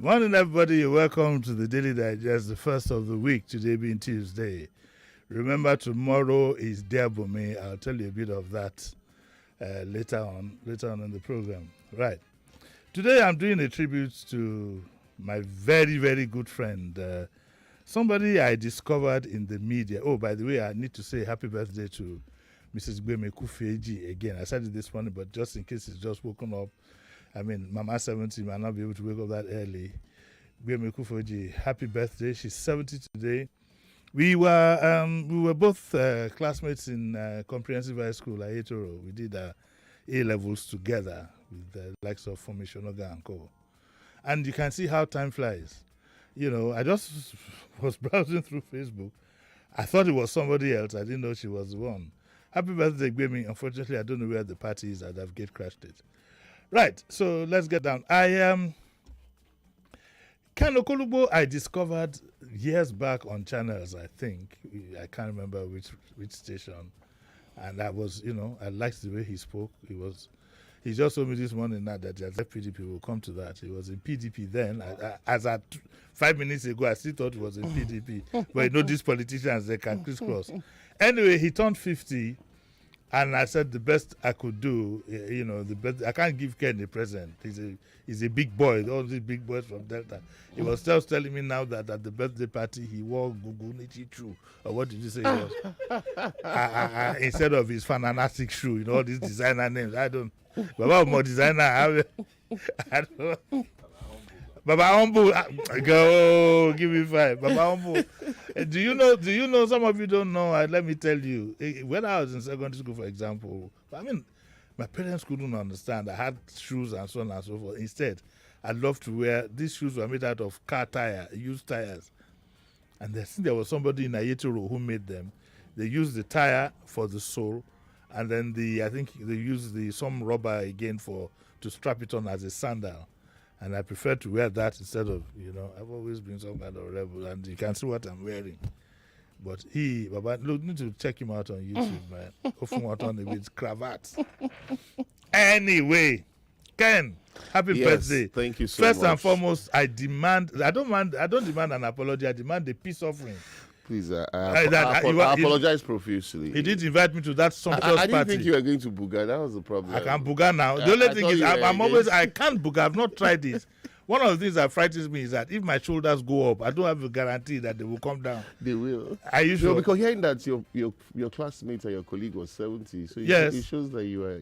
Morning, everybody. You're welcome to the Daily Digest, the first of the week, today being Tuesday. Remember, tomorrow is Diabome. I'll tell you a bit of that later on in the program. Right. Today, I'm doing a tribute to my very, very good friend, somebody I discovered in the media. Oh, by the way, I need to say happy birthday to Mrs. Gbeme Kufeji again. I said it this morning, but just in case it's just woken up, I mean, Mama 70 might not be able to wake up that early. Gbeme Kufeji, happy birthday. She's 70 today. We were both classmates in Comprehensive High School at Etoro. We did A-levels together with the likes of Formation Oga and Co. And you can see how time flies. You know, I just was browsing through Facebook. I thought it was somebody else. I didn't know she was the one. Happy birthday, Gbeme. Unfortunately, I don't know where the party is. I'd have gate crashed it. Right, so let's get down. Ken Okolubo, I discovered years back on channels, I think. I can't remember which station. And I was, I liked the way he spoke. He just told me this morning now that the PDP will come to that. He was in PDP then. As at 5 minutes ago, I still thought he was in PDP. But these politicians, they can crisscross. Anyway, he turned 50. And I said the best I could do, the best. I can't give Ken a present. He's a big boy. All these big boys from Delta. He was just telling me now that at the birthday party he wore Gugu Nichichu, or what did you say it was? Instead of his fantastic shoe, all these designer names. I don't. Baba more designer. I don't. Baba Humble, go give me 5. Baba Humble. Do you know? Some of you don't know. Let me tell you. When I was in secondary school, for example, my parents couldn't understand. I had shoes and so on and so forth. Instead, I loved to wear these shoes. Were made out of car tire, used tires. And there was somebody in Ayetoro who made them. They used the tire for the sole, and then I think they used some rubber again to strap it on as a sandal. And I prefer to wear that instead of, I've always been some kind of rebel, and you can see what I'm wearing. But Baba, look, need to check him out on YouTube, man. Often out on with cravats. Anyway, Ken, happy birthday. Thank you so much. First and foremost, I don't demand an apology, I demand a peace offering. Please, I apologize profusely. He did invite me to that sumptuous party. I didn't think you were going to Buga. That was the problem. I can Buga now. The only thing is, I can't Buga. I've not tried this. One of the things that frightens me is that if my shoulders go up, I don't have a guarantee that they will come down. They will. Are you sure? Because hearing that your classmate or your colleague was 70, so yes. It shows that you are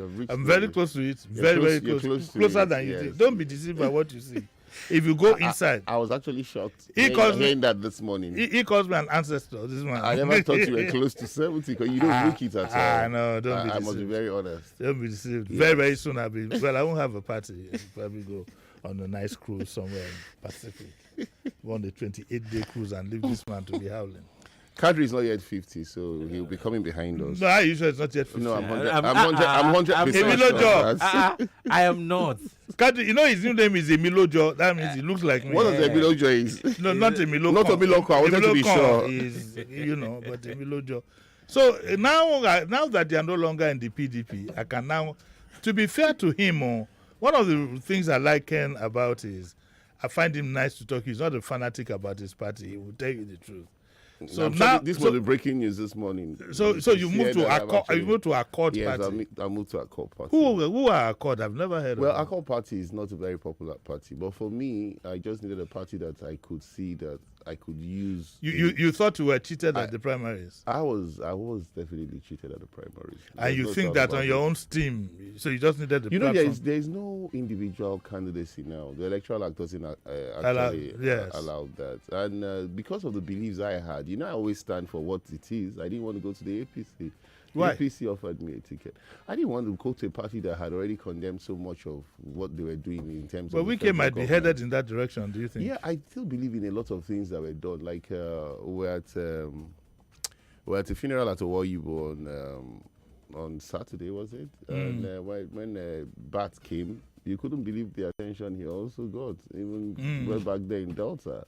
reached. I'm very close to it. Very close. Closer than you think. Don't be deceived by what you see. If you go inside. I was actually shocked hearing that this morning. He calls me an ancestor this morning. I never thought you were close to 70 because you don't look it at all. No, don't be deceived. I must be very honest. Don't be deceived. Yes. Very, very soon I won't have a party. I'll probably go on a nice cruise somewhere in Pacific. Go on the 28-day cruise and leave this man to be howling. Kadri is not yet 50, so he'll be coming behind us. No, are you sure it's not yet 50? No, I'm 100% sure. I am not. Kadri, his new name is Emilojo. That means he looks like me. What does Emilojo is? No, not Emiloko. Not Emiloko. I wanted to be sure. Is, but Emilojo. So now that they are no longer in the PDP, I can now, to be fair to him, one of the things I like Ken about is I find him nice to talk. He's not a fanatic about his party. He will tell you the truth. So now this was the breaking news this morning. So you moved to Accord. You moved to Accord yes, party. I moved to Accord party. Who are Accord? I've never heard of. Well, Accord party is not a very popular party, but for me, I just needed a party that I could see that I could use. You thought you were cheated at the primaries? I was definitely cheated at the primaries. And you think that on your own steam, so you just needed the platform? There's no individual candidacy now. The Electoral Act doesn't actually allow that. And because of the beliefs I had, I always stand for what it is. I didn't want to go to the APC. Why? APC offered me a ticket. I didn't want to go to a party that had already condemned so much of what they were doing in terms of. But Wike might be headed in that direction, do you think? Yeah, I still believe in a lot of things that were done. Like we're at a funeral at Owoyibo on Saturday, was it? And when Bat came, you couldn't believe the attention he also got, even way back there in Delta.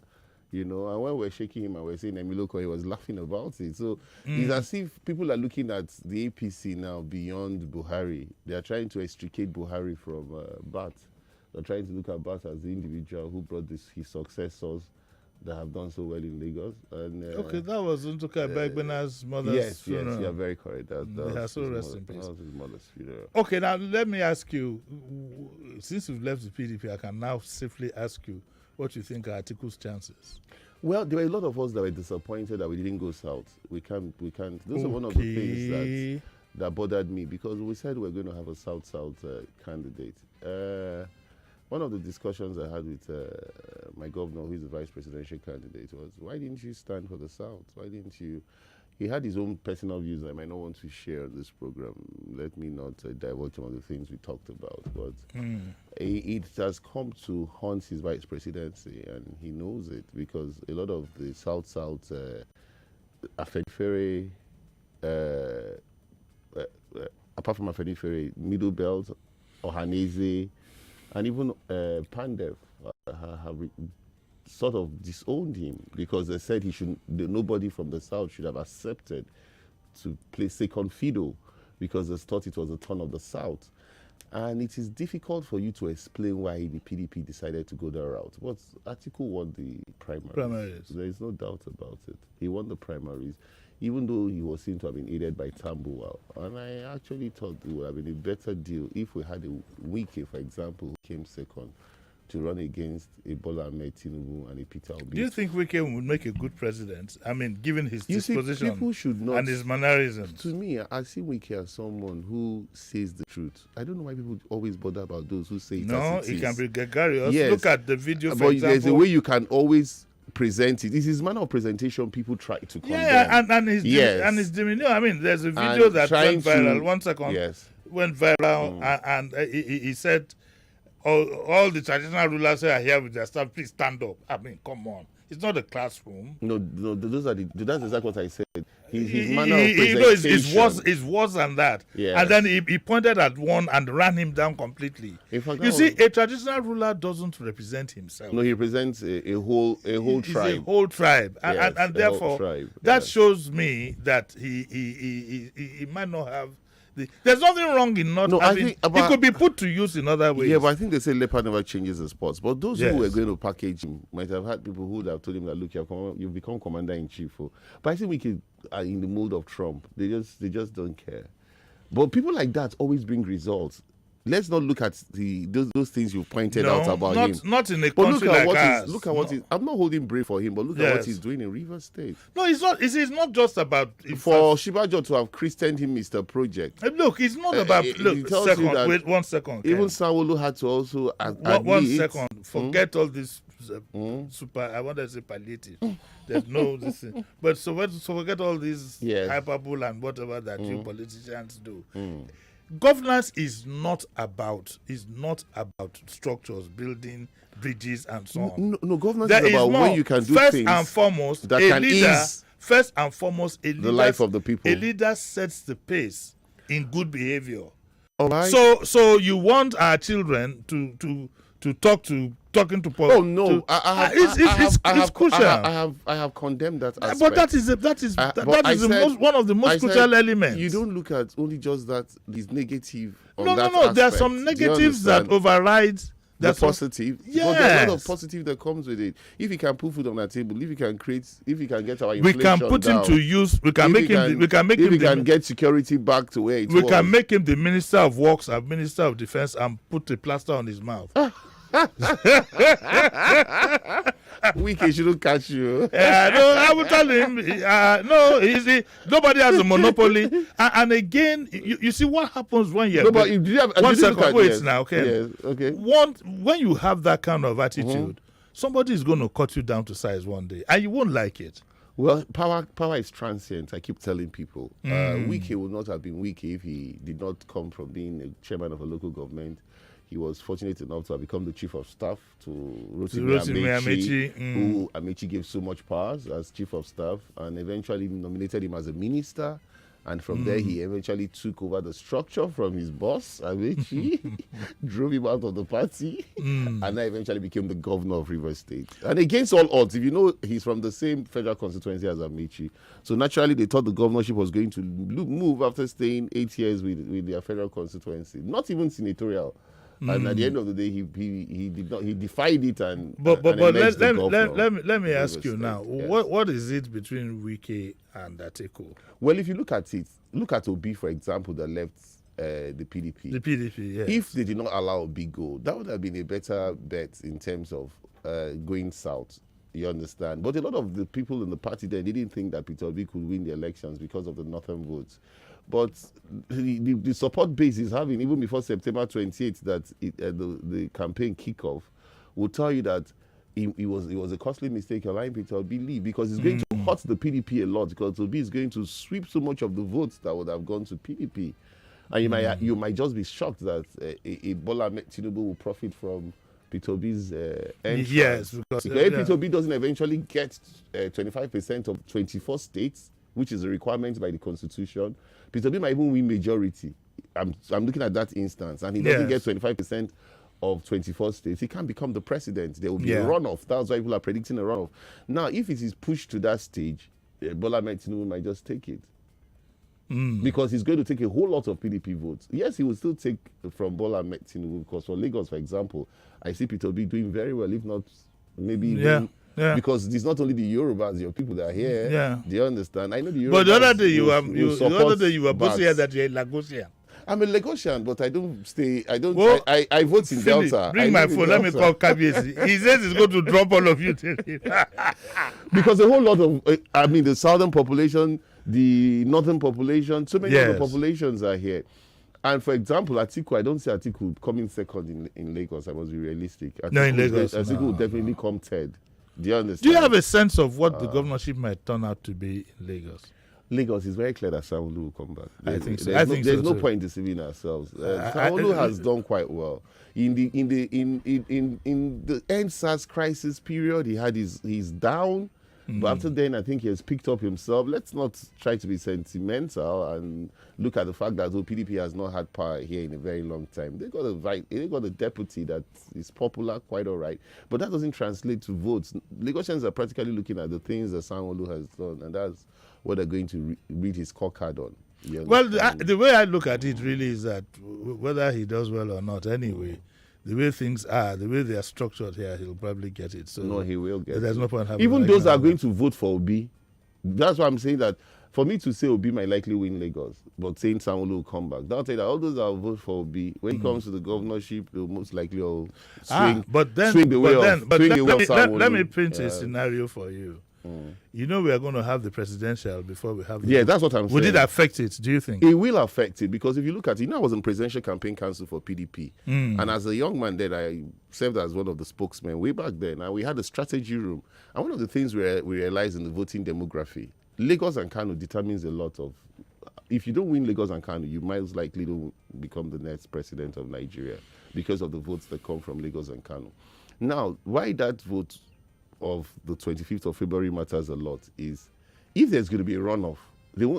And when we're shaking him and we're saying Emiloko, he was laughing about it. So it's as if people are looking at the APC now beyond Buhari. They are trying to extricate Buhari from Bat. We're trying to look at Bat as the individual who brought his successors that have done so well in Lagos. And Okay, that was Ntuka Begbena's mother's yes, funeral. yes, you're very correct. That was so rest in peace. That was his mother's funeral. Okay, now let me ask you, since you've left the PDP, I can now safely ask you what you think are Atiku's chances. Well, there were a lot of us that were disappointed that we didn't go south. We can't. Those are one of the things that bothered me, because we said we're going to have a south candidate. One of the discussions I had with my governor, who is the vice presidential candidate, was, why didn't you stand for the south? Why didn't you? He had his own personal views I might not want to share on this program. Let me not divulge some of the things we talked about. But it has come to haunt his vice presidency, and he knows it, because a lot of the south Afenifere, apart from Afenifere, Middle Belt, Ohanese, and even Pandev have sort of disowned him, because they said nobody from the south should have accepted to play second fiddle, because they thought it was a turn of the south. And it is difficult for you to explain why the PDP decided to go that route. But Atiku won the primaries. There is no doubt about it. He won the primaries, even though he was seen to have been aided by Tambuwal. And I actually thought it would have been a better deal if we had a Wike, for example, who came second, to run against a Bola Ahmed Tinubu and a Peter Obi. Do you think Wike would make a good president? I mean, given his disposition people should not, and his mannerisms. To me, I see Wike as someone who says the truth. I don't know why people always bother about those who say it as it is. He can be gregarious. Yes. Look at the video, for but example. There's a way you can always present it. It's his manner of presentation people try to condemn. Yeah, and his demeanor. I mean, there's a video that went viral. 1 second. Yes. Went viral, and he said, all the traditional rulers who are here with their staff, please stand up. I mean, come on. It's not a classroom. No, that's exactly what I said. His manner of presentation. It's worse than that. Yes. And then he pointed at one and ran him down completely. You see, a traditional ruler doesn't represent himself. No, he represents a whole tribe. A whole tribe. Yes, and therefore, tribe. that shows me that he might not have... There's nothing wrong in not having... It could be put to use in other ways. Yeah, but I think they say leopard never changes the spots. But those who were going to package him might have had people who would have told him that, look, you've become commander-in-chief. But I think we are in the mold of Trump. They just don't care. But people like that always bring results. Let's not look at those things you pointed out about him. Not in a country like ours. Look at what he's... I'm not holding brave for him, but look at what he's doing in Rivers State. No, it's not. It's not just about... For Shibajo to have christened him Mr. Project. Look, it's not about... Wait 1 second. Even Sanwo-Olu had to also admit... 1 second. Forget all this I want to say palliative. There's no... But so forget all these hyperbole and whatever that you politicians do. Governance is not about structures, building bridges, and so on. No, governance is about when you can do things and foremost, that can ease first and foremost, the life of the people. A leader sets the pace in good behavior. All right. So you want our children to talking to Oh no! It's crucial. I have condemned that aspect. But that is one of the most crucial elements. You don't look at only just that is negative. No. There are some negatives that override the positive. Yes. But there's a lot of positive that comes with it. If you can put food on the table, if you can get our inflation down, we can put him to use. We can make him get security back to where it was. We can make him the Minister of Works and Minister of Defense and put a plaster on his mouth. Wike shouldn't catch you. No, I will tell him. No, nobody has a monopoly. And again, you see what happens when you. No, but do you have, 1 second. Wait now, okay. Yes, okay. When you have that kind of attitude, somebody is going to cut you down to size one day, and you won't like it. Well, power is transient. I keep telling people. Wike would not have been Wike if he did not come from being a chairman of a local government. He was fortunate enough to have become the chief of staff to Rotimi Amechi, who Amechi gave so much powers as chief of staff, and eventually nominated him as a minister. And from there, he eventually took over the structure from his boss, Amechi, drove him out of the party, and then eventually became the governor of Rivers State. And against all odds, if you know, he's from the same federal constituency as Amechi. So naturally, they thought the governorship was going to move after staying 8 years with their federal constituency. Not even senatorial. And at the end of the day, he did not. He defied it and But and emerged the governor. let me ask Lagos you State. now, Yes. what is it between Wike and Atiku? Well, if you look at it, look at Obi, for example, that left the PDP. The PDP, yes. If they did not allow Obi go, that would have been a better bet in terms of going south. You understand? But a lot of the people in the party then didn't think that Peter Obi could win the elections because of the northern votes. But the support base is having, even before September 28th, that the campaign kickoff, will tell you that it was a costly mistake allowing Peter Obi leave, because it's going to hurt the PDP a lot, because Obi is going to sweep so much of the votes that would have gone to PDP. And you might just be shocked that a Bola Ahmed Tinubu will profit from Peter Obi's entrance. Yes, because if Peter Obi doesn't eventually get 25% of 24 states, which is a requirement by the Constitution, Peter Obi might even win majority. I'm looking at that instance, and he doesn't get 25% of 24 states. He can't become the president. There will be a runoff. That's why people are predicting a runoff. Now, if it is pushed to that stage, Bola Ahmed Tinubu might just take it. Because he's going to take a whole lot of PDP votes. Yes, he will still take from Bola Ahmed Tinubu, because for Lagos, for example, I see Peter Obi doing very well, if not maybe even, because it's not only the Yorubas, your people that are here. Yeah. Do you understand? I know the Yorubas. But the other day you were boasting Bats. that you're a Lagosian. I'm a Lagosian, but I don't stay. I don't. Well, I vote in Philip, Delta. Bring my phone. Let me call Kabiesi. He says he's going to drop all of you. Because a whole lot of, the southern population, the northern population, so many other populations are here. And for example, Atiku, I don't see Atiku coming second in Lagos. I must be realistic. Atiku in Lagos. Atiku will definitely come third. Do you understand? Do you have a sense of what the governorship might turn out to be in Lagos? Lagos is very clear that Sanwo-Olu will come back. I think so. There's no point in deceiving ourselves. Sanwo-Olu has done quite well. In the end-SARS crisis period, he's down. But after then, I think he has picked up himself. Let's not try to be sentimental and look at the fact that PDP has not had power here in a very long time. They got a deputy that is popular, quite all right. But that doesn't translate to votes. Lagosians are practically looking at the things that Sanwo-Olu has done, and that's what they're going to read his scorecard on. Well, the way I look at it really is that whether he does well or not anyway, the way things are, the way they are structured here, he'll probably get it. So no, he will get it. There's no point having even those that are going to vote for Obi, that's why I'm saying that for me to say Obi might likely win Lagos, but saying Sanwo-Olu will come back, that'll tell you that all those that will vote for Obi, when it comes to the governorship, they'll most likely all swing the way of Sanwo-Olu. Let me paint a scenario for you. You know we are going to have the presidential before we have the... Yeah, that's what I'm saying. Would it affect it, do you think? It will affect it, because if you look at it, I was in presidential campaign council for PDP. And as a young man then, I served as one of the spokesmen way back then. And we had a strategy room. And one of the things we realized in the voting demography, Lagos and Kano determines a lot of... If you don't win Lagos and Kano, you might likely don't become the next president of Nigeria because of the votes that come from Lagos and Kano. Now, why that vote of the 25th of February matters a lot is if there's going to be a runoff,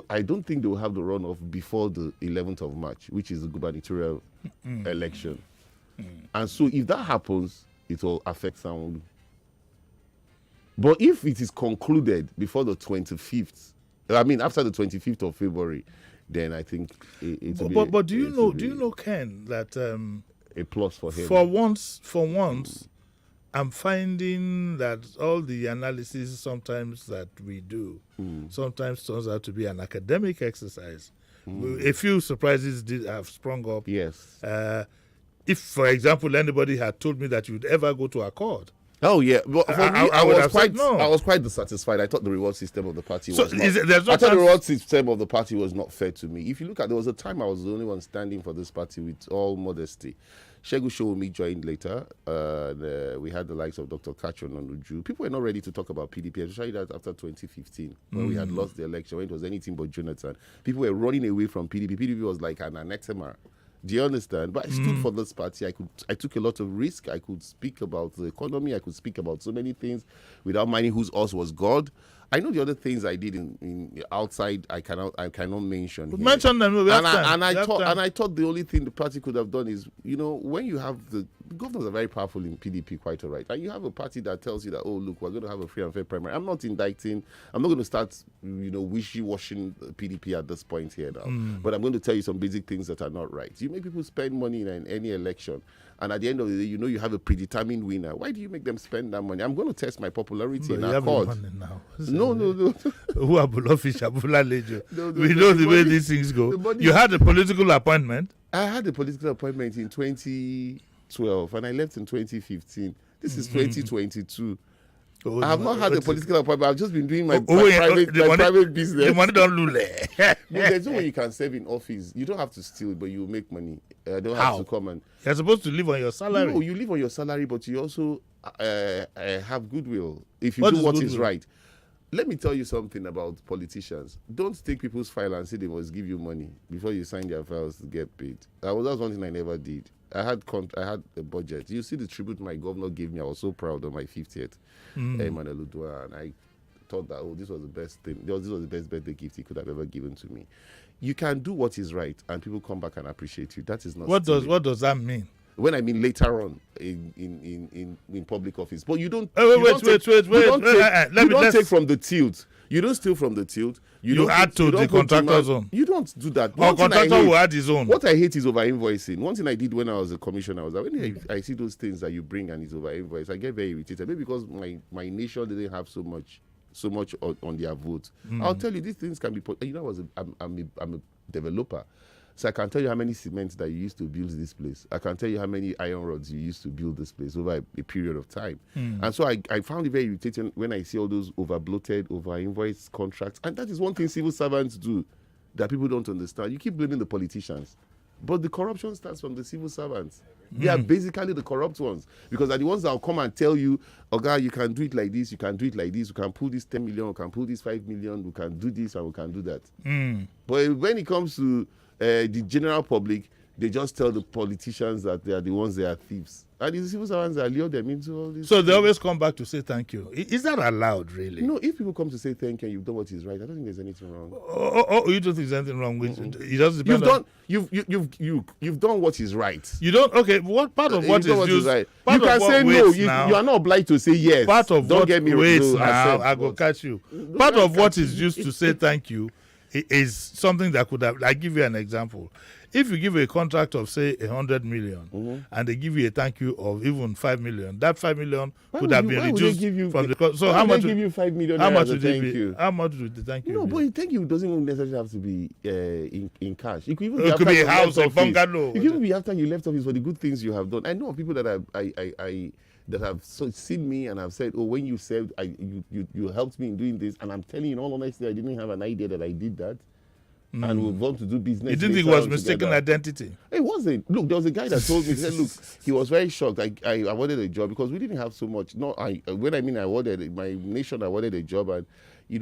I don't think they will have the runoff before the 11th of March, which is the gubernatorial election. And so if that happens, it will affect Sanwo-Olu. But if it is concluded before the 25th, after the 25th of February, then I think it will be... But do you know, Ken, that... a plus for him. For once, I'm finding that all the analysis sometimes that we do sometimes turns out to be an academic exercise. A few surprises have sprung up. Yes. If, for example, anybody had told me that you'd ever go to a court. Oh yeah, well, for me, I was quite dissatisfied. I thought the reward system of the party was not. I thought the reward system of the party was not fair to me. If you look at, there was a time I was the only one standing for this party with all modesty. Shegu Showumi joined later. We had the likes of Dr. Kachon and Uju. People were not ready to talk about PDP, especially that after 2015, when we had lost the election, when it was anything but Jonathan. People were running away from PDP. PDP was like an anathema. Do you understand? But I stood for this party. I took a lot of risk. I could speak about the economy. I could speak about so many things without minding whose us was God. I know the other things I did in outside. I cannot mention. Mention them. And I thought the only thing the party could have done is, when you have the governors are very powerful in PDP, quite all right. And you have a party that tells you that, oh, look, we're going to have a free and fair primary. I'm not indicting. I'm not going to start, wishy-washing PDP at this point here now. But I'm going to tell you some basic things that are not right. You make people spend money in any election, and at the end of the day, you have a predetermined winner. Why do you make them spend that money? I'm going to test my popularity in our court. No. Who are Bulofish, Abula Lejo? We know the way these things go. You had a political appointment. I had a political appointment in 2012, and I left in 2015. This is 2022. I have not had a political appointment. I've just been doing my private business. The money don't lose. There's no way you can serve in office. You don't have to steal, but you make money. Don't have to come and... You're supposed to live on your salary. No, you live on your salary, but you also have goodwill if you do what is right. Let me tell you something about politicians. Don't take people's file and say they must give you money before you sign their files to get paid. That was one thing I never did. I had a budget. You see the tribute my governor gave me. I was so proud of my 50th Emmanuel Udua, and I thought that this was the best thing. This was the best birthday gift he could have ever given to me. You can do what is right, and people come back and appreciate you. That is not. What does that mean? When I mean later on in public office, but you don't. Wait. You don't take from the tilt. You don't steal from the tilt. You add to the contractor's own. You don't do that. Or contractor will add his own. What I hate is over invoicing. One thing I did when I was a commissioner was that when I see those things that you bring and it's over invoice, I get very irritated. Maybe because my nation didn't have so much on their vote. I'll tell you, these things can be. I'm a developer. So I can tell you how many cements that you used to build this place. I can tell you how many iron rods you used to build this place over a period of time. And so I found it very irritating when I see all those over-bloated, over-invoiced contracts. And that is one thing civil servants do that people don't understand. You keep blaming the politicians. But the corruption starts from the civil servants. They are basically the corrupt ones. Because they're the ones that will come and tell you, God, you can do it like this, you can do it like this, we can pull this 10 million, we can pull this 5 million, we can do this and we can do that. But when it comes to the general public, they just tell the politicians that they are the ones that are thieves. And the civil servants that lure them into all this. So they always come back to say thank you. Is that allowed, really? No, if people come to say thank you and you've done what is right, I don't think there's anything wrong. You don't think there's anything wrong with it? It doesn't depend You've done what is right. You don't. Okay, what part of what is used? Right. You can say no. You are not obliged to say yes. Part of don't what get me waits wrong. Now, I go catch you. Part of what is used to say thank you is something that could have. I give you an example. If you give a contract of say 100 million and they give you a thank you of even 5 million, that 5 million could have been reduced from the. So how much? Give you 5 million? How much would they be? How much would the thank you? No, but thank you doesn't necessarily have to be in cash. It could even be, be a house, a bungalow. It could even be after you left office for the good things you have done. I know people that that have seen me and have said, "Oh, when you served, you helped me in doing this," and I'm telling you in all honesty, I didn't have an idea that I did that. And we want to do business. You didn't think it was mistaken identity? It wasn't. Look, there was a guy that told me, he said, look, he was very shocked. I awarded a job because we didn't have so much. No, when I mean I awarded, my nation awarded a job, and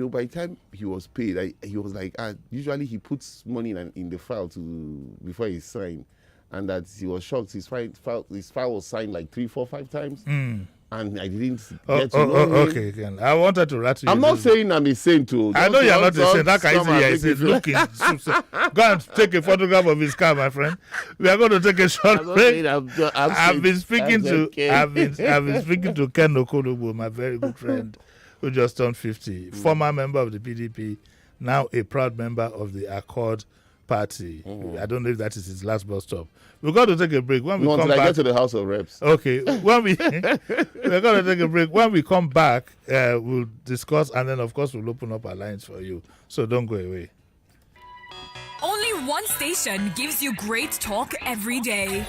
by the time he was paid, he was like, usually he puts money in the file before he signed, and that he was shocked. His file was signed like 3, 4, 5 times. And I didn't get to know him. Okay, again. I wanted to rattle you. I'm not saying I'm a saint too. I know you're not a saint. That can easily say, look, go and take a photograph of his car, my friend. We are going to take a short break. I've been speaking to Ken Okonobo, my very good friend, who just turned 50, former member of the PDP, now a proud member of the Accord Party. I don't know if that is his last bus stop. We're going to take a break. When we come back, I get to the House of Reps. Okay. We're going to take a break. When we come back, we'll discuss, and then of course we'll open up our lines for you. So don't go away. Only one station gives you great talk every day.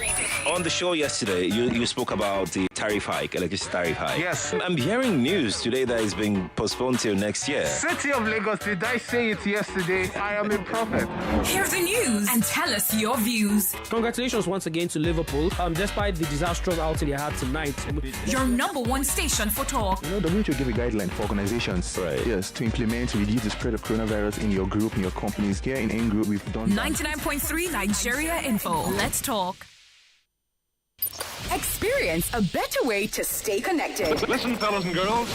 On the show yesterday, you spoke about the tariff hike, electricity tariff hike. Yes. I'm hearing news today that is being postponed till next year. City of Lagos, did I say it yesterday? I am a prophet. Hear the news and tell us your views. Congratulations once again to Liverpool, despite the disastrous outing they had tonight. Your number one station for talk. The WHO gave a guideline for organizations, right? Yes, to implement to reduce the spread of coronavirus in your group, in your companies. Here in N Group, we've done 99.3 Nigeria Info. Let's talk. Experience a better way to stay connected. Listen, fellas and girls.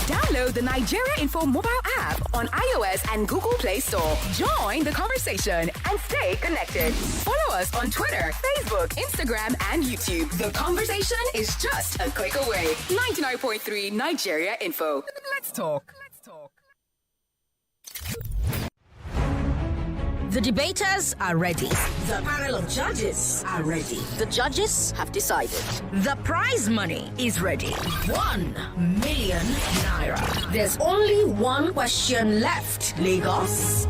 Download the Nigeria Info mobile app on iOS and Google Play Store. Join the conversation and stay connected. Follow us on Twitter, Facebook, Instagram, and YouTube. The conversation is just a click away. 99.3 Nigeria Info. Let's talk. The debaters are ready. The panel of judges are ready. The judges have decided. The prize money is ready. 1 million naira. There's only one question left, Lagos.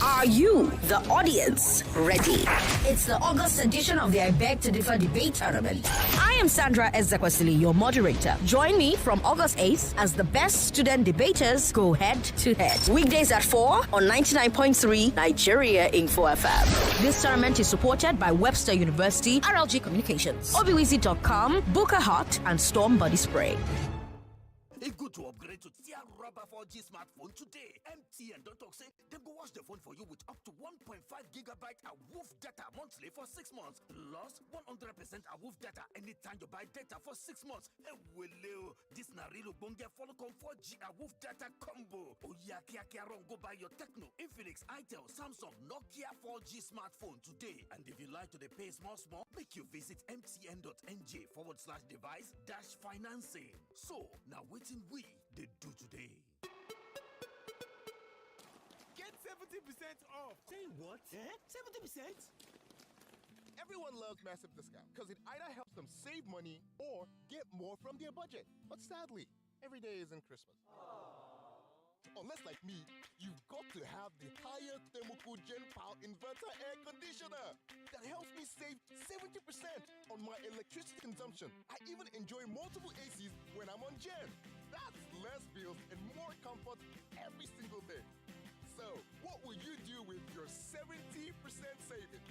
Are you, the audience, ready? It's the August edition of the I Beg to Differ debate tournament. I am Sandra Ezekwesili, your moderator. Join me from August 8th as the best student debaters go head to head. Weekdays at 4 on 99.3 Nigeria Info FM. This tournament is supported by Webster University, RLG Communications, obiwizi.com, Booker Hot, and Storm Body Spray. It's good to upgrade to Tier Rubber 4G smartphone today. MTN don't talk say they go wash the phone for you with up to 1.5 gigabyte of woof data monthly for 6 months. Plus 100% of woof data anytime you buy data for 6 months. This na real bonge follow come 4G a woof data combo. Oh yeah, kia run go buy your Techno, Infinix, Itel, Samsung, Nokia 4G smartphone today. And if you like to the pay small, make you visit mtn.nj/device-financing. So now waiting we they do today. Get 70% off. Say what? 70%? Everyone loves massive discount because it either helps them save money or get more from their budget. But sadly, every day isn't Christmas. Unless, like me, you've got to have the higher thermocool Gen Power Inverter Air Conditioner that helps me save 70% on my electricity consumption. I even enjoy multiple ACs when I'm on Gen. That's less bills and more comfort every single day. So, what will you do with your 70% saving?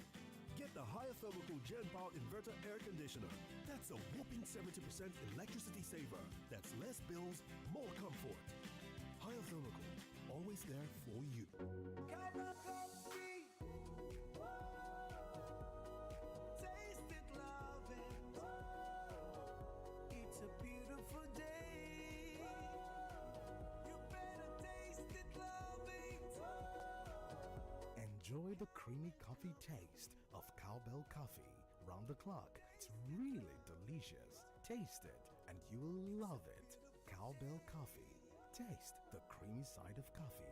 Get the higher thermocool Gen Power Inverter Air Conditioner. That's a whopping 70% electricity saver. That's less bills, more comfort. Higher thermocool, always there for you. Taste it, love it. It's a beautiful day. You better taste it, love it. Enjoy the creamy coffee taste of Cowbell Coffee. Round the clock, it's really delicious. Taste it and you will love it. Cowbell Coffee. Taste the creamy side of coffee.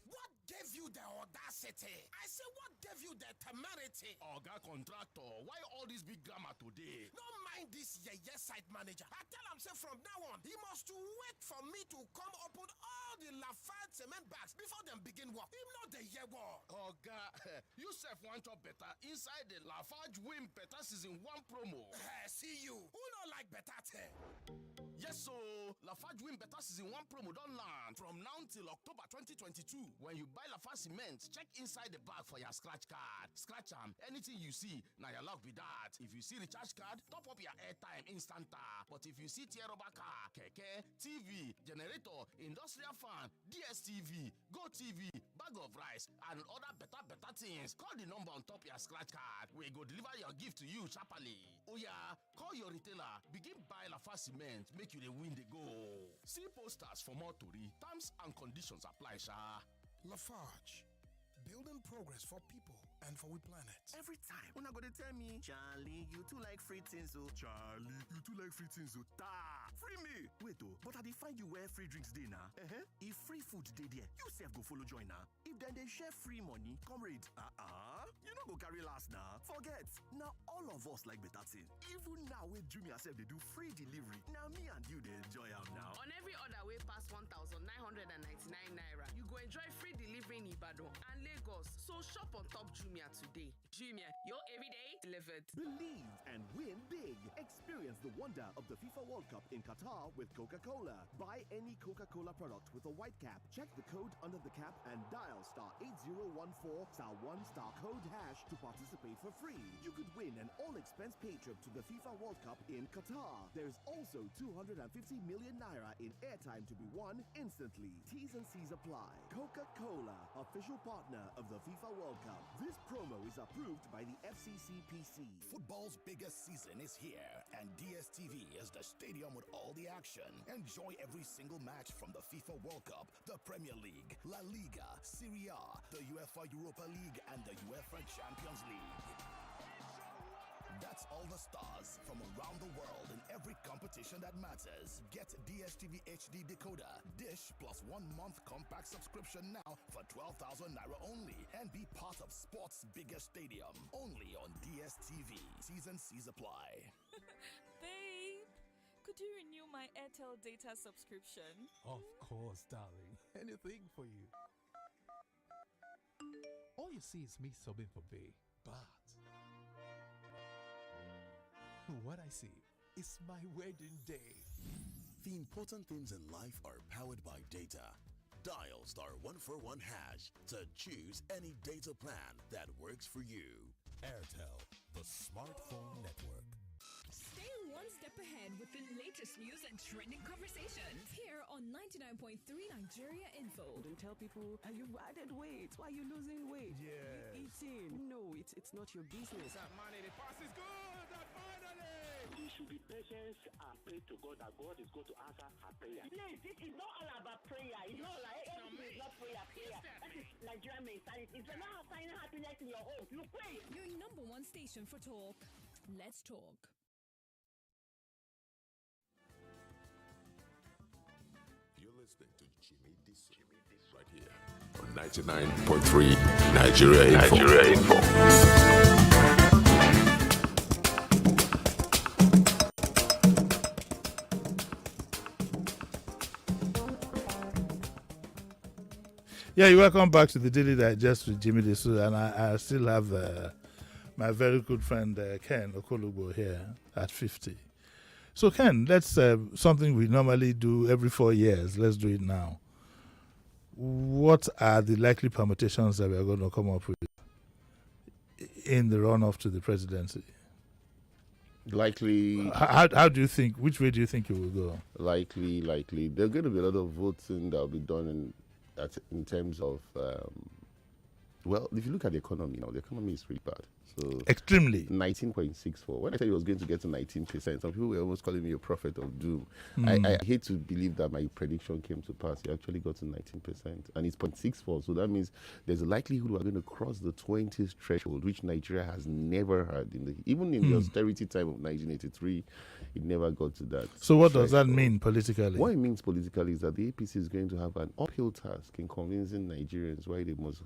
What gave you the audacity? I say, what gave you the temerity? Oga contractor, why all this big grammar today? Don't mind this site manager. I tell him, say from now on, he must to wait for me to come open all the Lafarge cement bags before them begin work. Him not the year work. Oga, you self want job better inside the Lafarge Win Better Season 1 promo. See you. Who not like better thing? Yes, so Lafarge Win Better Season 1 promo don't land from now till October 2022. When you buy Lafarge cement, check inside the bag for your scratch card. Scratch them. Anything you see, now your luck be that. If you see recharge card, top up your airtime instanta. But if you see tier rubber car, keke, TV, generator, industrial fan, DSTV, Go TV, bag of rice, and other better things, call the number on top your scratch card. We go deliver your gift to you sharply. Oh yeah, call your retailer. Begin buy Lafarge cement. Make you the win the go. See posters for more tori. Terms and conditions apply, sha. Lafarge, building progress for people and for we planet. Every time, when I go to tell me, Charlie, you too like free things, oh. Charlie, you too like free things, oh. Ta! Free me! Wait, oh, but I find you where free drinks day now. If free food day there, you self go follow join now. If then they share free money, comrade, you know go carry last now. Forget, now all of us like better thing. Even now with Jumia self they do free delivery. Now me and you they enjoy them now. On every order way past 1,999 naira, you go enjoy free delivery in Ibadan and Lagos. So shop on top Jumia today. Jumia, your everyday delivered. Believe and win big. Experience the wonder of the FIFA World Cup in Qatar with Coca-Cola. Buy any Coca-Cola product with a white cap. Check the code under the cap and dial *8014*1* code # to participate for free. You could win an all-expense paid trip to the FIFA World Cup in Qatar. There's also 250 million naira in airtime to be won instantly. T's and C's apply. Coca-Cola, official partner of the FIFA World Cup. This promo is approved by the FCCPC. Football's biggest season is here, and DSTV is the stadium with all the action. Enjoy every single match from the FIFA World Cup, the Premier League, La Liga, Serie A, the UEFA Europa League, and the UEFA Champions League. That's all the stars from around the world in every competition that matters. Get DSTV HD decoder, dish plus 1 month compact subscription now for 12,000 naira only, and be part of sports' biggest stadium. Only on DSTV. T's and C's apply. Babe, could you renew my Airtel data subscription? Of course, darling. Anything for you. All you see is me sobbing for Bay, but what I see is my wedding day. The important things in life are powered by data. Dial *141# to choose any data plan that works for you. Airtel, the smartphone network. Stay one step ahead with the latest news and trending conversations here on 99.3 Nigeria Info. Don't tell people you've added weight. Why are you losing weight? Yeah. You eating. No, it's not your business. That money, the pass is good. That finally. You should be patient and pray to God that God is going to answer her prayer. Please, this is not all about prayer. It's not like everything is not prayer. That is Nigerian mentality. It's not finding happiness in your home. You pray. Your number one station for talk. Let's talk. You're listening to Jimi Disu right here on 99.3 Nigeria Info. Yeah, you're welcome back to the Daily Digest with Jimi Disu, and I still have my very good friend Ken Okolugbo here at 50. So Ken, let's something we normally do every 4 years. Let's do it now. What are the likely permutations that we are going to come up with in the runoff to the presidency? Likely. How do you think? Which way do you think it will go? Likely. There are going to be a lot of voting that will be done in terms of, well, if you look at the economy now, the economy is really bad. So extremely. 19.64. When I said it was going to get to 19%, some people were almost calling me a prophet of doom. I hate to believe that my prediction came to pass. It actually got to 19%, and it's 0.64. So that means there's a likelihood we're going to cross the 20s threshold, which Nigeria has never had. Even in the austerity time of 1983, it never got to that. So what does that mean politically? What it means politically is that the APC is going to have an uphill task in convincing Nigerians why they must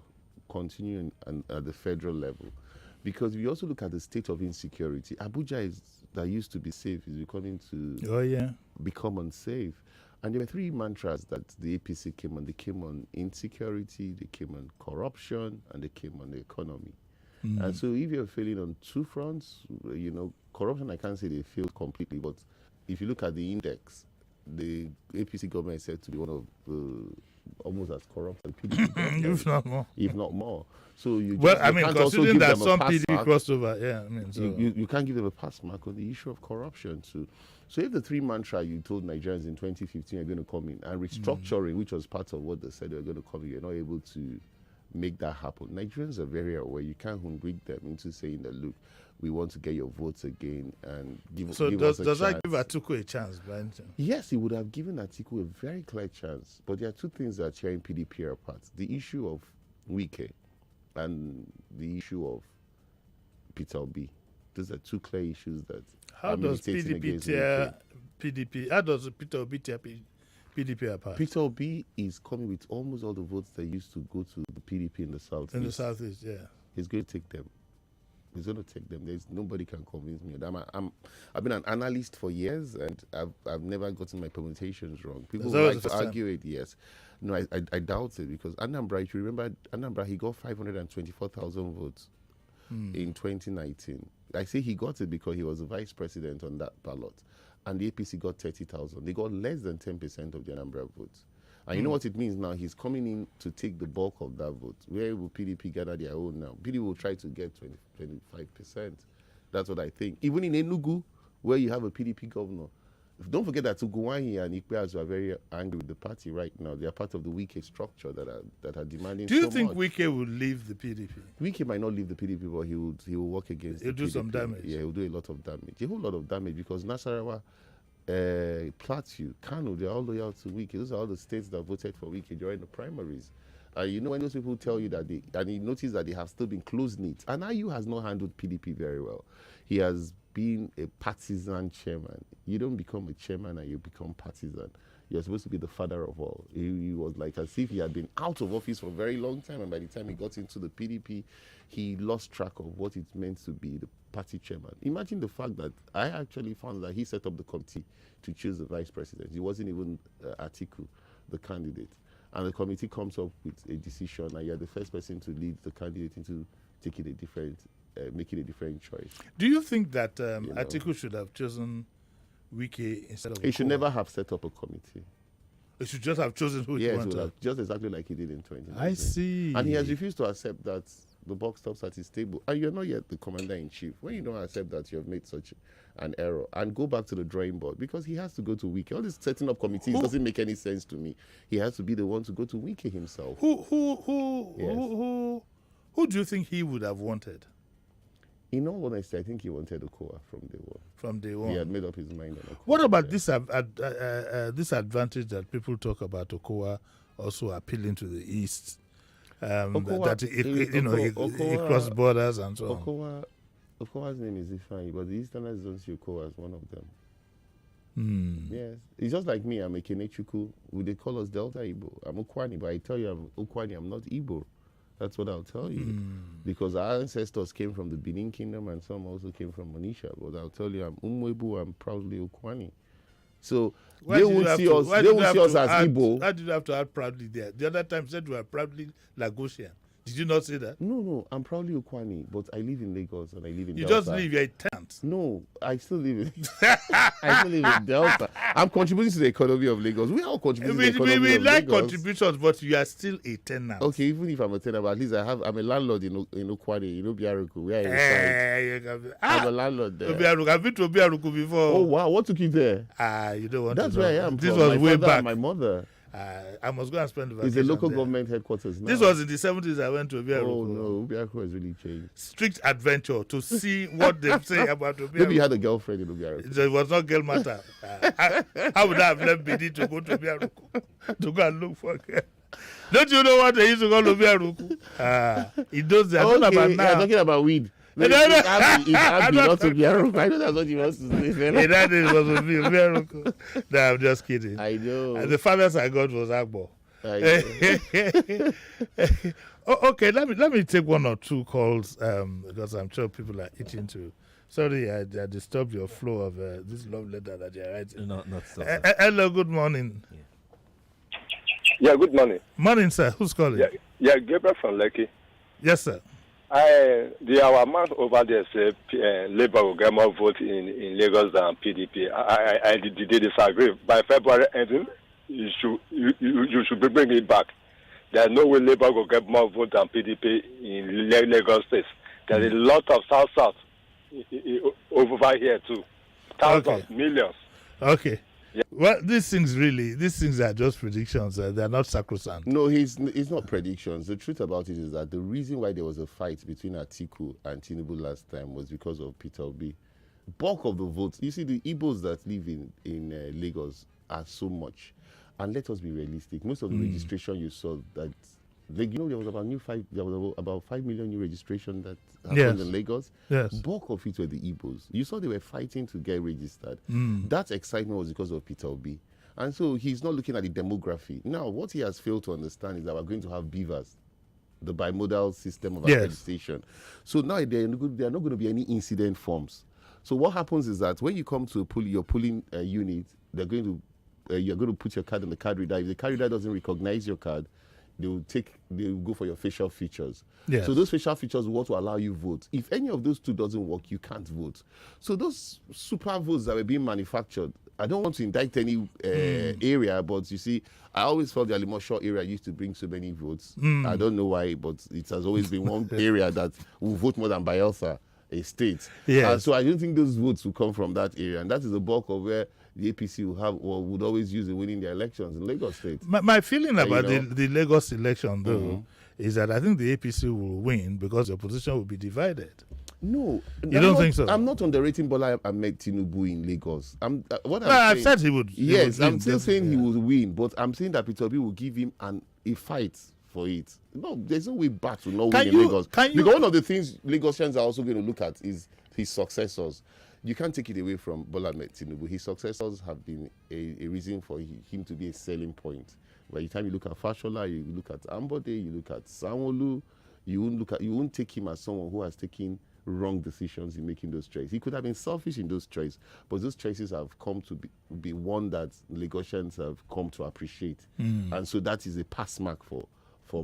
continue at the federal level. Because if you also look at the state of insecurity, Abuja that used to be safe is becoming to become unsafe. And there were three mantras that the APC came on. They came on insecurity, they came on corruption, and they came on the economy. And so if you're failing on two fronts, corruption, I can't say they failed completely, but if you look at the index, the APC government is said to be one of almost as corrupt as PDP, if not more. So considering that some PDP crossed over, you can't give them a pass mark on the issue of corruption too. So if the three mantra you told Nigerians in 2015 are going to come in, and restructuring, which was part of what they said they were going to come in, you're not able to make that happen. Nigerians are very aware. You can't hoodwink them into saying that, look, we want to get your votes again and give us a chance. So does that give Atiku a chance, Brian? Yes, it would have given Atiku a very clear chance. But there are two things that are tearing PDP apart. The issue of Wike and the issue of Peter Obi. Those are two clear issues that how does PDP tear PDP? How does Peter Obi tear PDP apart? Peter Obi is coming with almost all the votes that used to go to the PDP in the southeast. In the southeast, yeah. He's going to take them. He's going to take them. There's nobody can convince me. I've been an analyst for years, and I've never gotten my permutations wrong. People like to argue it. Yes, no, I doubt it, because Anambra. If you remember, Anambra, he got 524,000 votes in 2019. I say he got it because he was the vice president on that ballot, and the APC got 30,000. They got less than 10% of the Anambra votes. And you know what it means now? He's coming in to take the bulk of that vote. Where will PDP gather their own now? PDP will try to get 25%. That's what I think. Even in Enugu, where you have a PDP governor, Don't forget that Uguanyi and Ikpeazu are very angry with the party right now. They are part of the Wike structure that are demanding. Do you so think much. Wike will leave the PDP? Wike might not leave the PDP, but he will work against. He'll the do PDP. some damage. Yeah, he'll do a lot of damage, a whole lot of damage, because Nasarawa, Plateau, Kano, they are all loyal to Wike. Those are all the states that voted for Wike during the primaries. You know, when those people tell you that and you notice that they have still been close-knit. And IU has not handled PDP very well. He has been a partisan chairman. You don't become a chairman and you become partisan. You're supposed to be the father of all. He was like as if he had been out of office for a very long time, and by the time he got into the PDP, he lost track of what it meant to be the party chairman. Imagine the fact that I actually found that he set up the committee to choose the vice president. It wasn't even Atiku, the candidate. And the committee comes up with a decision, and you're the first person to lead the candidate into taking a different, making a different choice. Do you think that Atiku should have chosen Wike instead of He should never have set up a committee. He should just have chosen who he wanted. Just exactly like he did in 2019. I see. And he has refused to accept that the buck stops at his table. And you're not yet the commander-in-chief. When you don't accept that you have made such an error, and go back to the drawing board, because he has to go to Wike. All this setting up committees doesn't make any sense to me. He has to be the one to go to Wike himself. Who do you think he would have wanted? In all honesty, I think he wanted Okowa from day one. From day one. He had made up his mind on Okowa. What about this advantage that people talk about Okowa also appealing to the East? That he crossed borders and so on. Okowa's name is Ifeanyi, but the Easterners don't see Okowa as one of them. Hmm. Yes. It's just like me. I'm a Kenechukwu. They call us Delta Igbo. I'm Okwani, but I tell you I'm Okwani. I'm not Igbo. That's what I'll tell you. Because our ancestors came from the Benin Kingdom and some also came from Monisha. But I'll tell you I'm Umwebu. I'm proudly Okwani. So they won't see us as Igbo. Why did you have to add proudly there? The other time you said you were proudly Lagosian. Did you not say that? No, I'm proudly Okwani, but I live in Lagos and I live in Delta. You just live, you're a tenant. No, I still live in Delta. I'm contributing to the economy of Lagos. We all contribute to the economy of Lagos. We like contributions, but you are still a tenant. Okay, even if I'm a tenant, but at least I'm a landlord in Okwani, Biaruku, where I reside. I'm a landlord there. I've been to Biaruku before. Oh, wow. What took you there? You don't want That's to know. where I am. This was way back. My mother. I must go and spend the vacation. It's a local there. government headquarters now. This was in the 70s. I went to Obiaruku. Oh no, Obiaruku has really changed. Strict adventure to see what they say about Obiaruku. Maybe you had a girlfriend in Obiaruku. It was not girl matter. How would I have left Bidi to go to Obiaruku to go and look for a girl? Don't you know what they used to call Obiaruku? It does that. Okay, About now. You're talking about weed. It's happy not to be I know that's what you want to say. In that day, it was Obiaruku. No, I'm just kidding. I know. And the farthest I got was Agbo. Okay, let me take one or two calls because I'm sure people are itching to. Sorry, I disturbed your flow of this love letter that you're writing. Not so. Hello, good morning. Yeah, good morning. Morning, sir. Who's calling? Yeah, Gabriel from Lekki. Yes, sir. Our man over there said Labour will get more votes in Lagos than PDP. I did disagree. By February ending, you should be bringing it back. There's no way Labour will get more votes than PDP in Lagos State. There's a lot of South over here too. Thousands, millions. Okay. Yeah. Well, these things are just predictions. They're not sacrosanct. No, it's not predictions. The truth about it is that the reason why there was a fight between Atiku and Tinubu last time was because of Peter Obi. Bulk of the votes, you see, the Igbos that live in Lagos are so much. And let us be realistic. Most of the registration you saw that, there was about 5 million new registration that happened in Lagos. Yes. Bulk of it were the Igbos. You saw they were fighting to get registered. That excitement was because of Peter Obi. And so he's not looking at the demography. Now, what he has failed to understand is that we're going to have beavers, the bimodal system of accreditation. So now there are not going to be any incident forms. So what happens is that when you come to your polling unit, you're going to put your card in the card reader. If the card reader doesn't recognize your card, they will go for your facial features. Yes. So those facial features will allow you vote. If any of those two doesn't work, you can't vote. So those super votes that were being manufactured, I don't want to indict any area, but you see, I always felt the Alimosho area used to bring so many votes. I don't know why, but it has always been one area that will vote more than Bayelsa, a state. Yes. So I don't think those votes will come from that area. And that is the bulk of where the APC would always use in winning their elections in Lagos State. My feeling about you know? the Lagos election, though, Mhm. is that I think the APC will win because the opposition will be divided. No, You don't think so? I'm not underrating Bola Ahmed Tinubu in Lagos. I've said he would. Yes, he would I'm win, still saying he definitely, will win, but I'm saying that Peter Obi will give him a fight for it. No, there's no way back to not win in Lagos. Because one of the things Lagosians are also going to look at is his successors. You can't take it away from Bola Ahmed Tinubu. His successors have been a reason for him to be a selling point. By the time you look at Fashola, you look at Ambode, you look at Sanwo-Olu, you won't take him as someone who has taken wrong decisions in making those choices. He could have been selfish in those choices, but those choices have come to be one that Lagosians have come to appreciate. And so that is a pass mark for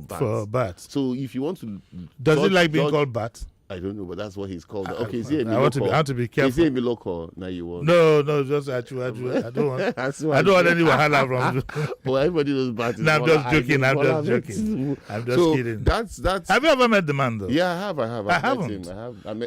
Bat. For Bat. So if you want to... Does he like being called Bat? I don't know, but that's what he's called. Okay, is I he want to be careful. Is he a local? Now you want? No, just actually, I don't want. I don't want any wahala from. Well, everybody knows Bat. No, I'm just joking. I'm just kidding. That's. Have you ever met the man though? Yeah, I have. I haven't.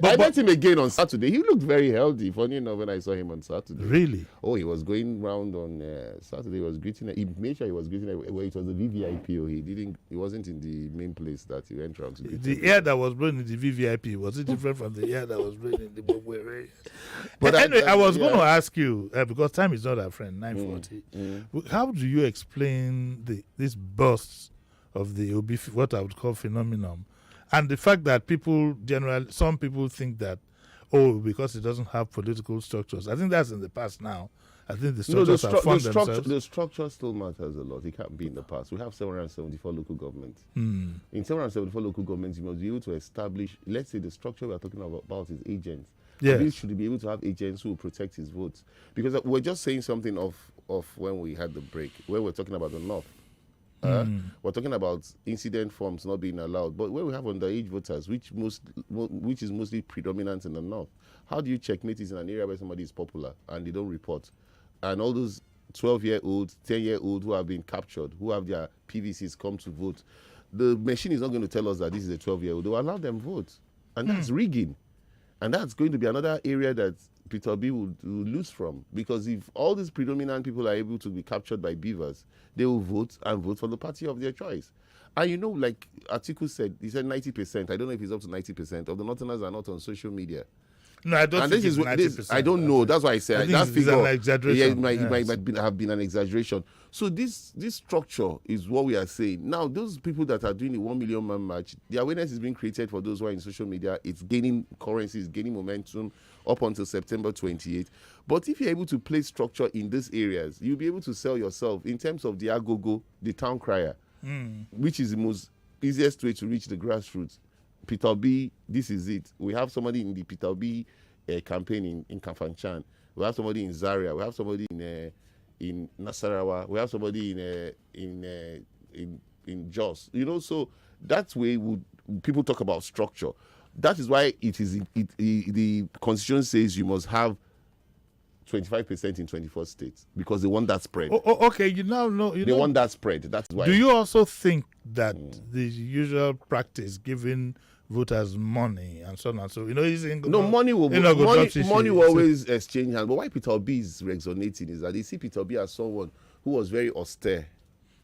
I met him again on Saturday. He looked very healthy. Funny enough, when I saw him on Saturday. Really? Oh, he was going round on Saturday. He was greeting. He made sure he was greeting. Well, it was the VVIP. He didn't. He wasn't in the main place that he went round to. The air that was blowing in the VVIP, was it different from the air that was blowing in the Bogwe area? But anyway, I was going to ask you because time is not our friend. 9:40. How do you explain this burst of the what I would call phenomenon, and the fact that some people think that because it doesn't have political structures. I think that's in the past now. I think the structures have formed themselves. The structure still matters a lot. It can't be in the past. We have 774 local governments. In 774 local governments, you must be able to establish, let's say the structure we're talking about is agents. Yes. We should be able to have agents who will protect his votes. Because we're just saying something of when we had the break, where we're talking about the North. We're talking about incident forms not being allowed. But when we have underage voters, which is mostly predominant in the North, how do you checkmate it in an area where somebody is popular and they don't report? And all those 12-year-olds, 10-year-olds who have been captured, who have their PVCs come to vote, the machine is not going to tell us that this is a 12-year-old. They will allow them vote. And that's rigging. And that's going to be another area that Peter Obi will lose from. Because if all these predominant people are able to be captured by beavers, they will vote and vote for the party of their choice. And like Atiku said, he said 90%. I don't know if he's up to 90% of the Northerners are not on social media. No, I don't think it's 90%. I don't know. That's why I said that figure. An exaggeration. Yeah, it might have been an exaggeration. So this structure is what we are saying. Now, those people that are doing the 1 million man march, the awareness is being created for those who are in social media. It's gaining currency, it's gaining momentum up until September 28th. But if you're able to place structure in these areas, you'll be able to sell yourself in terms of the agogo, the town crier, which is the most easiest way to reach the grassroots. Peter Obi, this is it. We have somebody in the Peter Obi campaign in Kafanchan. We have somebody in Zaria. We have somebody in Nasarawa. We have somebody in Jos. So that's where people talk about structure. That is why the Constitution says you must have 25% in 24 states because they want that spread. Okay, you now know. They want that spread. That's why. Do you also think that the usual practice giving voters money and so on and so money will always exchange hands. But why Peter Obi is resonating is that they see Peter Obi as someone who was very austere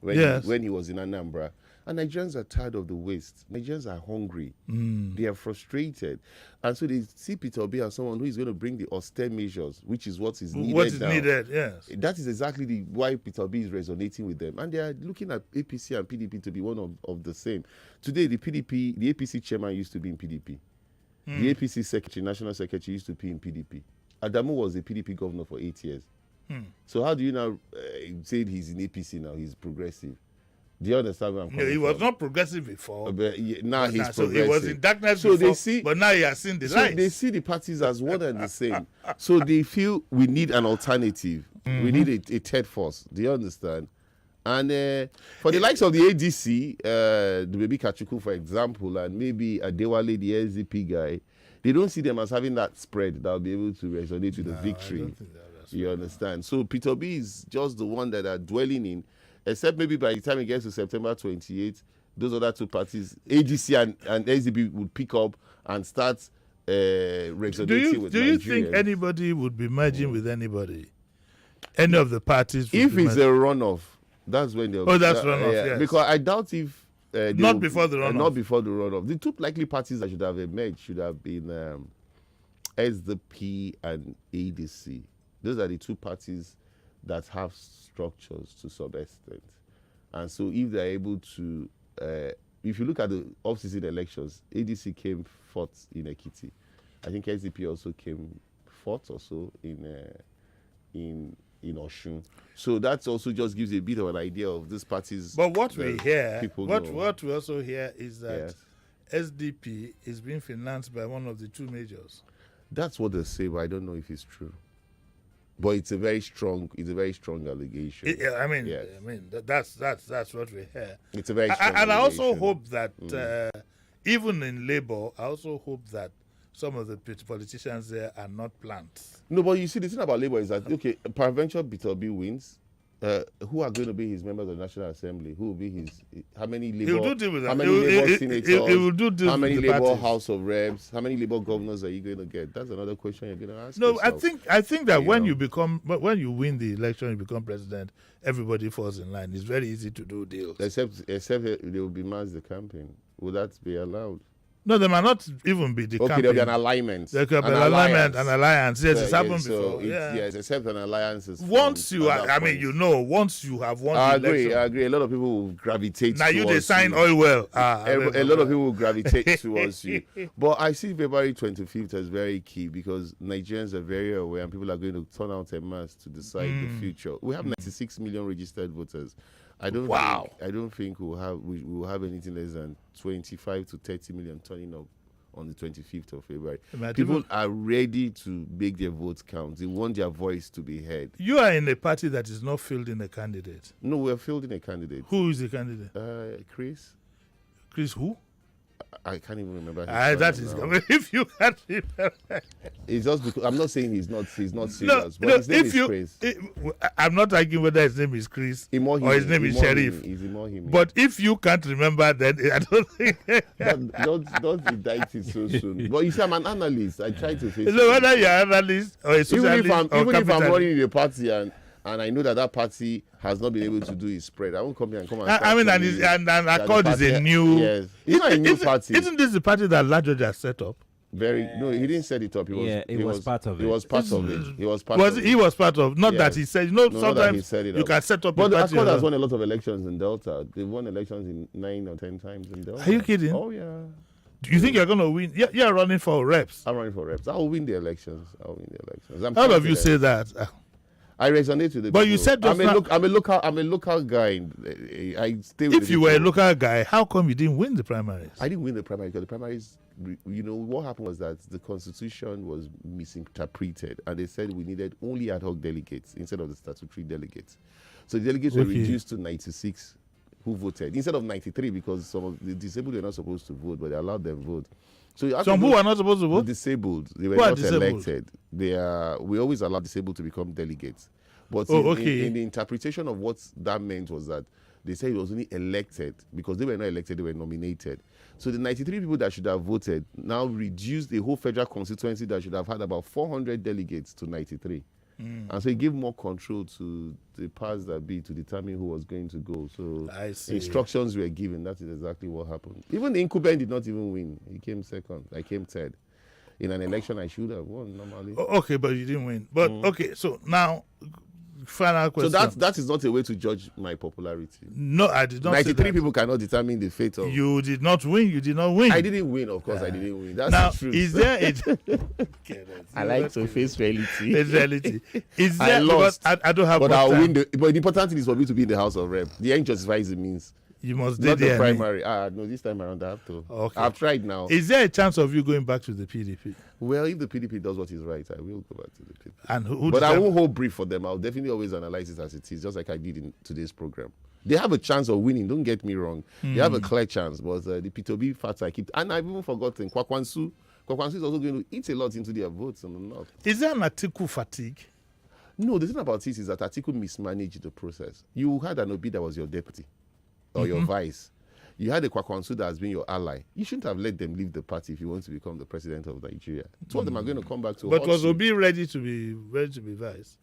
when he was in Anambra. And Nigerians are tired of the waste. Nigerians are hungry. They are frustrated. And so they see Peter Obi as someone who is going to bring the austere measures, which is what is needed. What is needed, yes. That is exactly why Peter Obi is resonating with them. And they are looking at APC and PDP to be one of the same. Today, the APC chairman used to be in PDP. The APC secretary, national secretary, used to be in PDP. Adamu was a PDP governor for 8 years. So how do you now say he's in APC now? He's progressive. Do you understand where I'm coming from? He was not progressive before. But now he's progressive. So he was in darkness before, but now he has seen the light. So they see the parties as one and the same. So they feel we need an alternative. We need a third force. Do you understand? And for the likes of the ADC, the baby Kachuku, for example, and maybe Adewale, the SDP guy, they don't see them as having that spread that will be able to resonate with the victory. You understand? So Peter Obi is just the one that are dwelling in. Except maybe by the time it gets to September 28th, those other two parties, AGC and SDP, would pick up and start resonating with Nigerians. Do you think anybody would be merging with anybody? any of the parties. If it's a runoff, that's when they'll. Oh, that's runoff, yes. Because I doubt if. Not before the runoff. Not before the runoff. The two likely parties that should have emerged should have been SDP and ADC. Those are the two parties that have structures to some extent. And so if they're able to, if you look at the off-season elections, ADC came fourth in Ekiti. I think SDP also came fourth or so in Oshun. So that also just gives a bit of an idea of these parties. But what we hear, what we also hear is that SDP is being financed by one of the two majors. That's what they say, but I don't know if it's true. But it's a very strong allegation. That's what we hear. It's a very strong and I also allegation. hope that even in Labour, I also hope that some of the politicians there are not plants. No, but you see, the thing about Labour is that, okay, peradventure Bitobi wins. Who are going to be his members of the National Assembly? Who will be his? How many Labour? He'll do deal with how them. many Labour senators? He will do deal how many with the Labour parties. House of Reps? How many Labour governors are you going to get? That's another question you're going to ask. No, yourself. I think that when you win the election, you become president. Everybody falls in line. It's very easy to do deals. Except they will be mass the campaign. Will that be allowed? No, there might not even be the campaign. Okay, there'll be an alignment. There could be an alliance. Yes, it's happened before. Yes, except an alliance is once you have won the election. I agree. A lot of people will gravitate now towards you sign oil well. A lot of people will gravitate towards you. But I see February 25th as very key because Nigerians are very aware and people are going to turn out en masse to decide the future. We have 96 million registered voters. I don't think we'll have anything less than 25 to 30 million turning up on the 25th of February. People are ready to make their votes count. They want their voice to be heard. You are in a party that is not fielding a candidate. No, we're fielding a candidate. Who is the candidate? Chris. Chris who? I can't even remember. That is if you can't remember. It's just because I'm not saying he's not serious, but his name is Chris. I'm not arguing whether his name is Chris or his name is Sheriff. But if you can't remember, then I don't think. don't indict it so soon. But you see, I'm an analyst. I try to face. So whether you're an analyst or a socialist even if I'm running in a party and I know that party has not been able to do its spread, I won't come here and come and and Accord is a new. Yes, it's not a new party. Isn't this the party that Lajoja set up? No, he didn't set it up. It was part of it. He was part of it. He was part of it. He was part of. Not that he said. Sometimes you can set up. But Accord has won a lot of elections in Delta. They've won elections in 9 or 10 times in Delta. Are you kidding? Oh yeah. Do you think you're going to win? You're running for reps. I'm running for reps. I'll win the elections. All of you say that. I resonate with it. But you said I'm a local guy. I stay with. If you were a local guy, how come you didn't win the primaries? I didn't win the primaries because the primaries. What happened was that the constitution was misinterpreted, and they said we needed only ad hoc delegates instead of the statutory delegates. So the delegates were reduced to 96 who voted instead of 93 because some of the disabled were not supposed to vote, but they allowed them vote. So some who are not supposed to vote? The disabled. They were not elected. We always allow disabled to become delegates. But in the interpretation of what that meant was that they said it was only elected because they were not elected, they were nominated. So the 93 people that should have voted now reduced the whole federal constituency that should have had about 400 delegates to 93. And so it gave more control to the powers that be to determine who was going to go. So instructions were given. That is exactly what happened. Even the incumbent did not even win. He came second. I came third. In an election, I should have won normally. Okay, but you didn't win. But okay, so now, final question. So that is not a way to judge my popularity. No, I did not. 93 people cannot determine the fate of. You did not win. You did not win. I didn't win. Of course, I didn't win. That's now, the truth. Is there I like to face reality. It's reality. Is there? I lost. I don't have. But I'll win. But the important thing is for me to be in the House of Rep. The end justifies the means. You must not the primary. No, this time around I have to. Okay. I've tried now. Is there a chance of you going back to the PDP? Well, if the PDP does what is right, I will go back to the PDP. And but I won't hold brief for them. I'll definitely always analyze it as it is, just like I did in today's program. They have a chance of winning. Don't get me wrong. They have a clear chance. But the P2B facts I keep, and I've even forgotten Kwakwansu. Kwakwansu is also going to eat a lot into their votes in the north. Is there an Atiku fatigue? No, the thing about this is that Atiku mismanaged the process. You had an Obi that was your deputy or your vice. You had a Kwakwansu that has been your ally. You shouldn't have let them leave the party if you want to become the president of Nigeria. Two of them are going to come back to. But was Obi ready to be vice?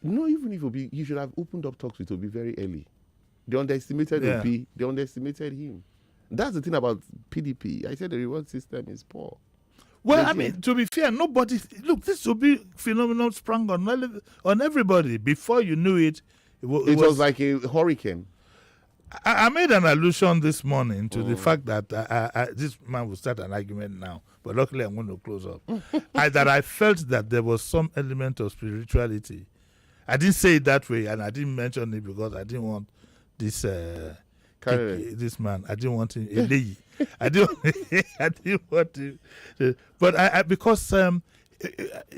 No, even if Obi, you should have opened up talks with Obi very early. They underestimated Obi. They underestimated him. That's the thing about PDP. I said the reward system is poor. Well, I mean, to be fair, nobody... Look, this Obi phenomenon sprang on everybody. Before you knew it, it was like a hurricane. I made an allusion this morning to the fact that this man will start an argument now, but luckily I'm going to close up. That I felt that there was some element of spirituality. I didn't say it that way, and I didn't mention it because I didn't want this this man. I didn't want him. I didn't want him. But because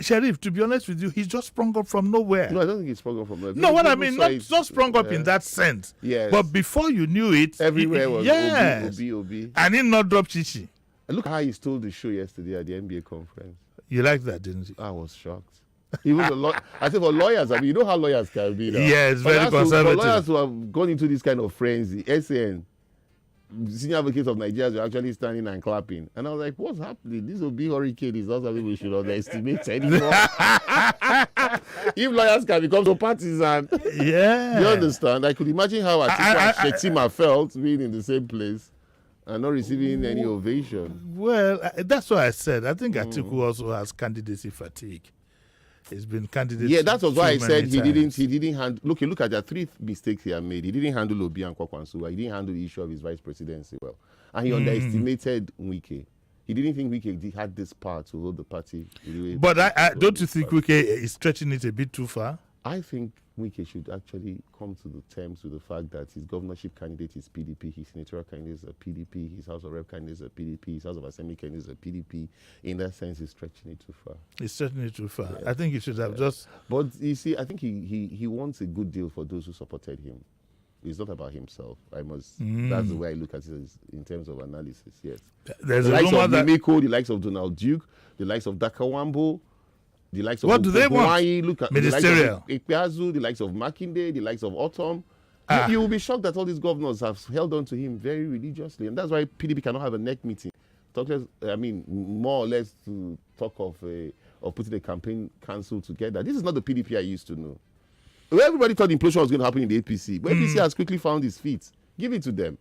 Sheriff, to be honest with you, he just sprung up from nowhere. No, I don't think he sprung up from nowhere. No, what I mean, not sprung up in that sense. Yes. But before you knew it, everywhere was Obi. And he not drop Chichi. And look how he stole the show yesterday at the NBA conference. You liked that, didn't you? I was shocked. Even I said for lawyers, I mean, you know how lawyers can be now. Yes, very conservative. For lawyers who have gone into this kind of frenzy, SAN, Senior Advocates of Nigeria, were actually standing and clapping. And I was like, what's happening? This will be hurricane. It's not something we should underestimate anymore. If lawyers can become so partisan. Yeah. You understand? I could imagine how Atiku and Shetima felt being in the same place and not receiving any ovation. Well, that's what I said. I think Atiku also has candidacy fatigue. He's been candidate. Yeah, that was why I said he didn't handle. Look at the three mistakes he had made. He didn't handle Obi and Kwakwansu. He didn't handle the issue of his vice presidency well, and he underestimated Wike. He didn't think Wike had this power to hold the party. But don't you think Wike is stretching it a bit too far? I think Wike should actually come to the terms with the fact that his governorship candidate is PDP, his senatorial candidate is a PDP, his House of Rep candidate is a PDP, his House of Assembly candidate is a PDP. In that sense, he's stretching it too far. He's stretching it too far. Yeah. I think he should have just... But you see, I think he wants a good deal for those who supported him. It's not about himself. That's the way I look at it in terms of analysis, yes. There's the a likes rumor of that... Mimiko, the likes of Donald Duke, the likes of Dakawambo, the likes of what do they want? Look at Ministerial. The likes of Ikpeazu, the likes of Makinde, the likes of Autumn. You will be shocked that all these governors have held on to him very religiously, and that's why PDP cannot have a neck meeting. More or less to talk of putting a campaign council together. This is not the PDP I used to know. Everybody thought the implosion was going to happen in the APC, but APC has quickly found his feet. Give it to them.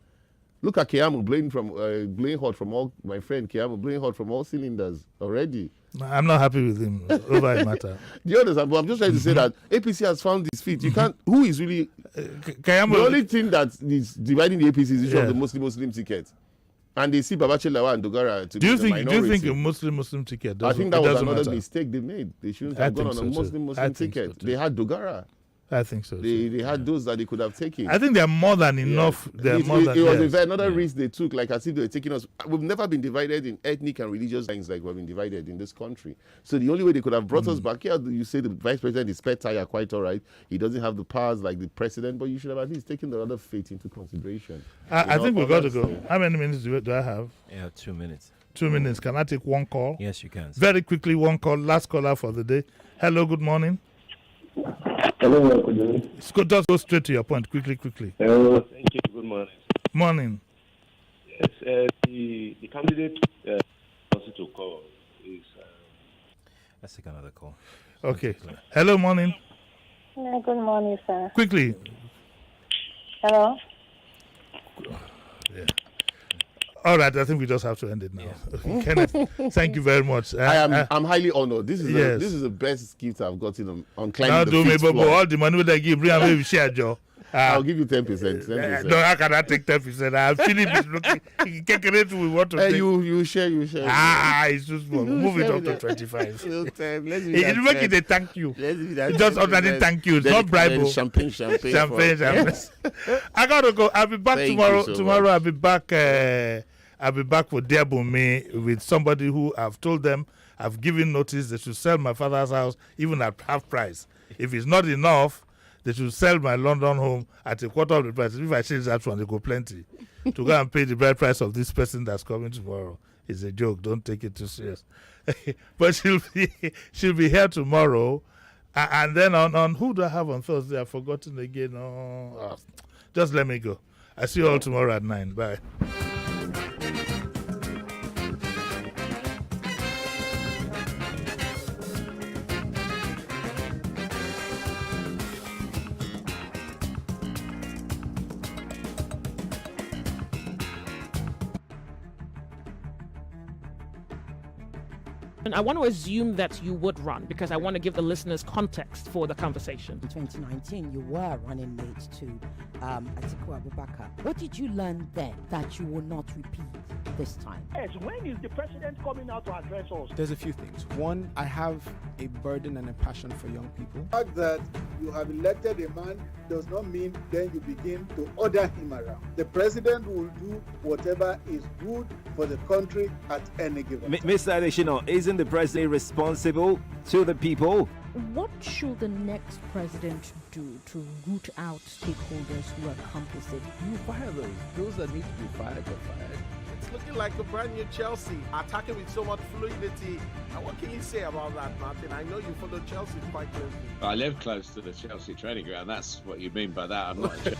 Look at Keamu blowing hot from all my friend Keamu blowing hot from all cylinders already. I'm not happy with him over a matter. Do you understand? But I'm just trying to say that APC has found his feet. You can't. Who is really Keamu? The only thing that is dividing the APC is the issue of the Muslim ticket, and they see Babachir Lawal and Dogara to be the minority. Do you think a Muslim ticket? I think that was another mistake they made. They shouldn't have gone on a Muslim ticket. They had Dogara. I think so. They had those that they could have taken. I think they're more than enough. It was another risk they took, like as if they were taking us. We've never been divided in ethnic and religious lines like we've been divided in this country. So the only way they could have brought us back here, you say the vice president is spare tire, quite all right. He doesn't have the powers like the president, but you should have at least taken the other fate into consideration. I think we've got to go. How many minutes do I have? Yeah, 2 minutes. 2 minutes. Can I take one call? Yes, you can. Very quickly, one call. Last caller for the day. Hello, good morning. Hello, good morning. Just go straight to your point, quickly. Hello, thank you. Good morning. Morning. Yes, the candidate wants to call is. Let's take another call. Okay. Hello, morning. Yeah, good morning, sir. Quickly. Hello. Yeah. All right, I think we just have to end it now. Yeah. Kenneth, thank you very much. I'm highly honored. This is the best gift I've gotten on climbing now the fifth floor. But all the money that I give, bring away share, Joe. I'll give you 10%. No, how can I take 10%? Philip is looking. He can't get we want to take. You share. It's too small. Move it up to 25. Let's make it a thank you. Just ordinary thank you. It's not bribe. Champagne. Yes. I gotta go. I'll be back tomorrow. Tomorrow I'll be back. I'll be back with Diabumi with somebody who I've told them I've given notice they should sell my father's house even at half price. If it's not enough, they should sell my London home at a quarter of the price. If I change that one, they go plenty. To go and pay the bride price of this person that's coming tomorrow is a joke. Don't take it too serious. But she'll be here tomorrow. And then on who do I have on Thursday? I've forgotten again. Just let me go. I see you all tomorrow at 9. Bye. And I want to assume that you would run because I want to give the listeners context for the conversation. In 2019, you were running mate to Atiku Abubakar. What did you learn then that you will not repeat this time? Yes, when is the president coming out to address us? There's a few things. One, I have a burden and a passion for young people. The fact that you have elected a man does not mean then you begin to order him around. The president will do whatever is good for the country at any given time. Mr. Adeshino, isn't the president responsible to the people? What should the next president do to root out stakeholders who are complicit? You fire those that need to be fired are fired. It's looking like a brand new Chelsea, attacking with so much fluidity. And what can you say about that, Martin? I know you follow Chelsea quite closely. I live close to the Chelsea training ground. That's what you mean by that. I'm not sure.